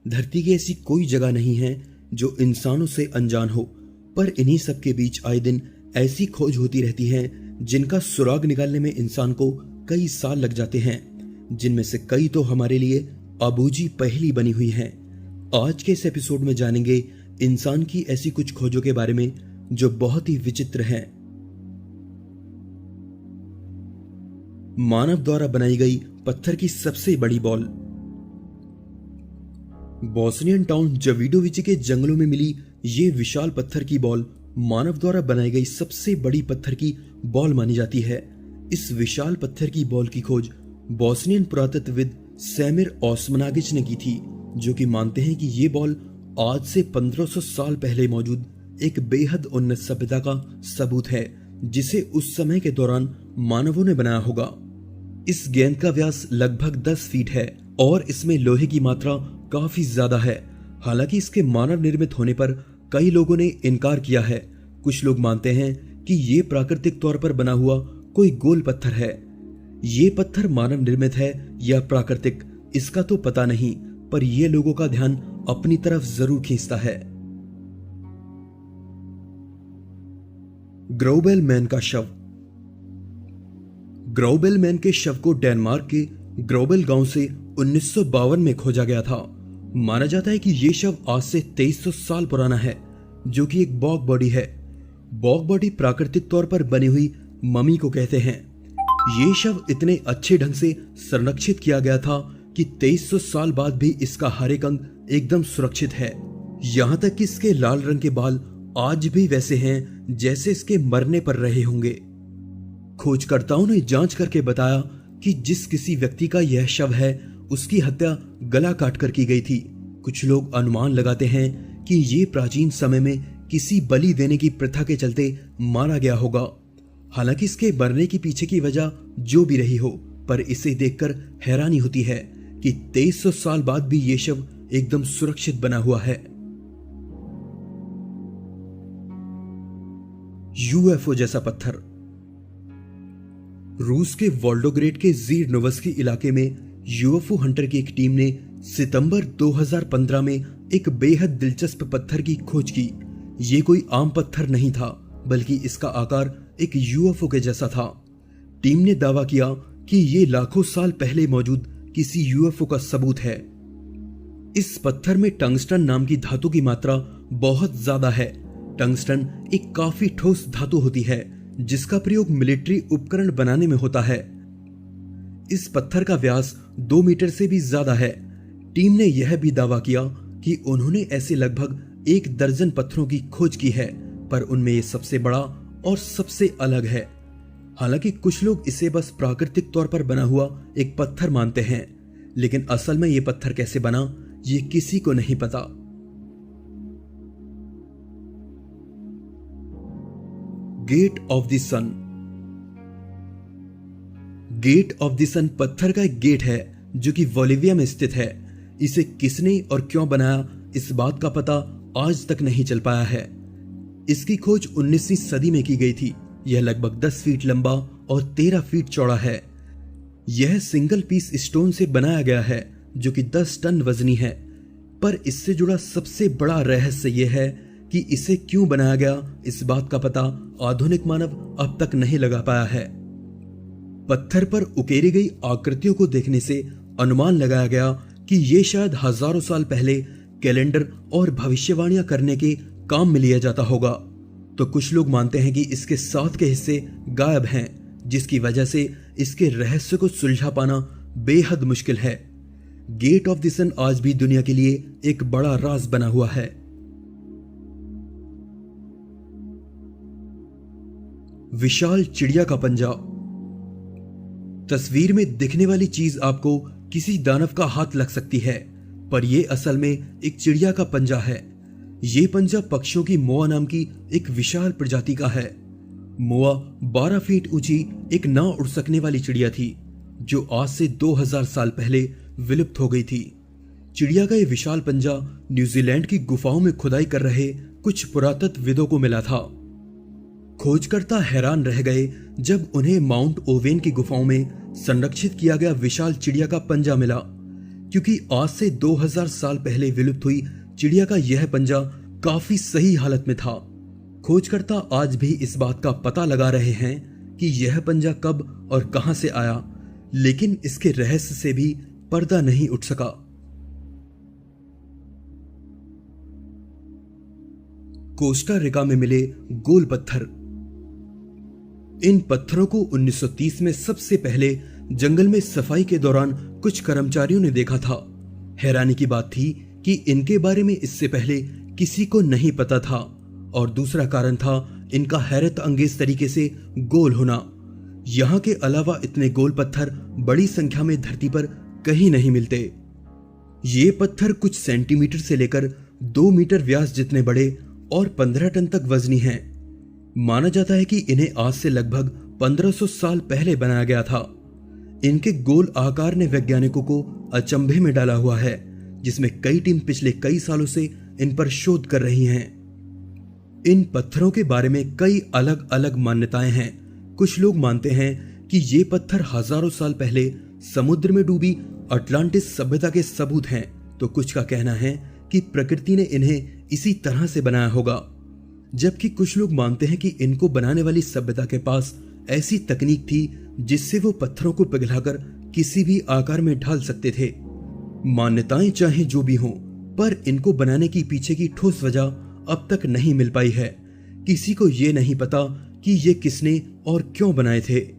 धरती की ऐसी कोई जगह नहीं है जो इंसानों से अनजान हो, पर इन्हीं सब के बीच आए दिन ऐसी खोज होती रहती है जिनका सुराग निकालने में इंसान को कई साल लग जाते हैं, जिनमें से कई तो हमारे लिए अबूझी पहेली बनी हुई हैं। आज के इस एपिसोड में जानेंगे इंसान की ऐसी कुछ खोजों के बारे में जो बहुत ही विचित्र हैं। मानव द्वारा बनाई गई पत्थर की सबसे बड़ी बॉल। बोस्नियन टाउन जवीडोविची के जंगलों में मिली ये विशाल पत्थर की बॉल मानव द्वारा बनाई गई सबसे बड़ी पत्थर की बॉल मानी जाती है। इस विशाल पत्थर की बॉल की खोज बोस्नियन पुरातत्वविद सैमिर ओस्मनागिच ने की थी, जो कि मानते हैं कि ये बॉल आज से 1500 साल पहले मौजूद एक बेहद उन्नत सभ्यता का सबूत है, जिसे उस समय के दौरान मानवों ने बनाया होगा। इस गेंद का व्यास लगभग 10 फीट है और इसमें लोहे की मात्रा काफी ज्यादा है। हालांकि इसके मानव निर्मित होने पर कई लोगों ने इनकार किया है। कुछ लोग मानते हैं कि ये प्राकृतिक तौर पर बना हुआ कोई गोल पत्थर है। ये पत्थर मानव निर्मित है या प्राकृतिक, इसका तो पता नहीं, पर ये लोगों का ध्यान अपनी तरफ जरूर खींचता है। ग्राउबेल मैन का शव। ग्राउबेल मैन के शव को डेनमार्क के ग्राउबेल गांव से 1952 में खोजा गया था। माना जाता है कि यह शव आज से 2300 साल पुराना है, जो कि एक बॉग बॉडी है। बॉग बॉडी प्राकृतिक तौर पर बनी हुई ममी को कहते हैं। ये शव इतने अच्छे ढंग से संरक्षित किया गया था कि 2300 साल बाद भी इसका हर एक अंग एकदम सुरक्षित है। यहां तक कि इसके लाल रंग के बाल आज भी वैसे हैं जैसे इसके मरने पर रहे होंगे। खोजकर्ताओं ने जांच करके बताया कि जिस किसी व्यक्ति का यह शव है उसकी हत्या गला काटकर की गई थी। कुछ लोग अनुमान लगाते हैं कि ये प्राचीन समय में किसी बलि देने की प्रथा के चलते मारा गया होगा। हालांकि इसके मरने की पीछे की वजह जो भी रही हो, पर इसे देखकर हैरानी होती है कि 2300 साल बाद भी ये शव एकदम सुरक्षित बना हुआ है। यूएफओ जैसा पत्थर। रूस के वोल्गोग्रेड के जीरनोवस्की इलाके में यूएफओ हंटर की एक टीम ने सितंबर 2015 में एक बेहद दिलचस्प पत्थर की खोज की। ये कोई आम पत्थर नहीं था, बल्कि इसका आकार एक यूएफओ के जैसा था। टीम ने दावा किया कि ये लाखों साल पहले मौजूद किसी यूएफओ का सबूत है। इस पत्थर में टंगस्टन नाम की धातु की मात्रा बहुत ज्यादा है। टंगस्टन एक काफी ठोस धातु होती है जिसका प्रयोग मिलिट्री उपकरण बनाने में होता है। इस पत्थर का व्यास 2 मीटर से भी ज्यादा है। टीम ने यह भी दावा किया कि उन्होंने ऐसे लगभग 1 दर्जन पत्थरों की खोज की है, पर उनमें ये सबसे बड़ा और सबसे अलग है। हालांकि कुछ लोग इसे बस प्राकृतिक तौर पर बना हुआ एक पत्थर मानते हैं, लेकिन असल में यह पत्थर कैसे बना ये किसी को नहीं पता। Gate of the sun. Gate of the sun पत्थर का एक गेट है जो कि बोलिविया में स्थित है। इसे किसने और क्यों बनाया इस बात का पता आज तक नहीं चल पाया है। इसकी खोज 19वीं सदी में की गई थी। यह लगभग 10 फीट लंबा और 13 फीट चौड़ा है। यह सिंगल पीस स्टोन से बनाया गया है जो कि 10 टन वजनी है। पर इससे जुड़ा सबसे बड़ा रहस्य यह है कि इसे क्यों बनाया गया, इस बात का पता आधुनिक मानव अब तक नहीं लगा पाया है। पत्थर पर उकेरी गई आकृतियों को देखने से अनुमान लगाया गया कि ये शायद हजारों साल पहले कैलेंडर और भविष्यवाणियां करने के काम में लिया जाता होगा। तो कुछ लोग मानते हैं कि इसके 7 के हिस्से गायब हैं, जिसकी वजह से इसके रहस्य को सुलझा पाना बेहद मुश्किल है। गेट ऑफ द सन आज भी दुनिया के लिए एक बड़ा राज बना हुआ है। विशाल चिड़िया का पंजा। तस्वीर में दिखने वाली चीज आपको किसी दानव का हाथ लग सकती है, पर यह असल में एक चिड़िया का पंजा है। यह पंजा पक्षियों की मोआ नाम की एक विशाल प्रजाति का है। मोआ 12 फीट ऊंची एक ना उड़ सकने वाली चिड़िया थी, जो आज से 2000 साल पहले विलुप्त हो गई थी। चिड़िया का यह विशाल पंजा न्यूजीलैंड की गुफाओं में खुदाई कर रहे कुछ पुरातत्वविदों को मिला था। खोजकर्ता हैरान रह गए जब उन्हें माउंट ओवेन की गुफाओं में संरक्षित किया गया विशाल चिड़िया का पंजा मिला। क्योंकि आज से 2000 साल पहले विलुप्त हुई चिड़िया का यह पंजा काफी सही हालत में था। खोजकर्ता आज भी इस बात का पता लगा रहे हैं कि यह पंजा कब और कहां से आया, लेकिन इसके रहस्य से भी पर्दा नहीं उठ सका। कोस्टा रिका में मिले गोल पत्थर। इन पत्थरों को 1930 में सबसे पहले जंगल में सफाई के दौरान कुछ कर्मचारियों ने देखा था। हैरानी की बात थी कि इनके बारे में इससे पहले किसी को नहीं पता था, और दूसरा कारण था इनका हैरत अंगेज तरीके से गोल होना। यहां के अलावा इतने गोल पत्थर बड़ी संख्या में धरती पर कहीं नहीं मिलते। ये पत्थर कुछ सेंटीमीटर से लेकर 2 मीटर व्यास जितने बड़े और 15 टन तक वजनी हैं। माना जाता है कि इन्हें आज से लगभग 1500 साल पहले बनाया गया था। इनके गोल आकार ने वैज्ञानिकों को अचंभे में डाला हुआ है, जिसमें कई टीम पिछले कई सालों से इन पर शोध कर रही हैं। इन पत्थरों के बारे में कई अलग अलग मान्यताएं हैं। कुछ लोग मानते हैं कि ये पत्थर हजारों साल पहले समुद्र में डूबी अटलांटिस सभ्यता के सबूत हैं, तो कुछ का कहना है कि प्रकृति ने इन्हें इसी तरह से बनाया होगा। जबकि कुछ लोग मानते हैं कि इनको बनाने वाली सभ्यता के पास ऐसी तकनीक थी जिससे वो पत्थरों को पिघलाकर किसी भी आकार में ढाल सकते थे। मान्यताएं चाहे जो भी हों, पर इनको बनाने की पीछे की ठोस वजह अब तक नहीं मिल पाई है। किसी को ये नहीं पता कि ये किसने और क्यों बनाए थे।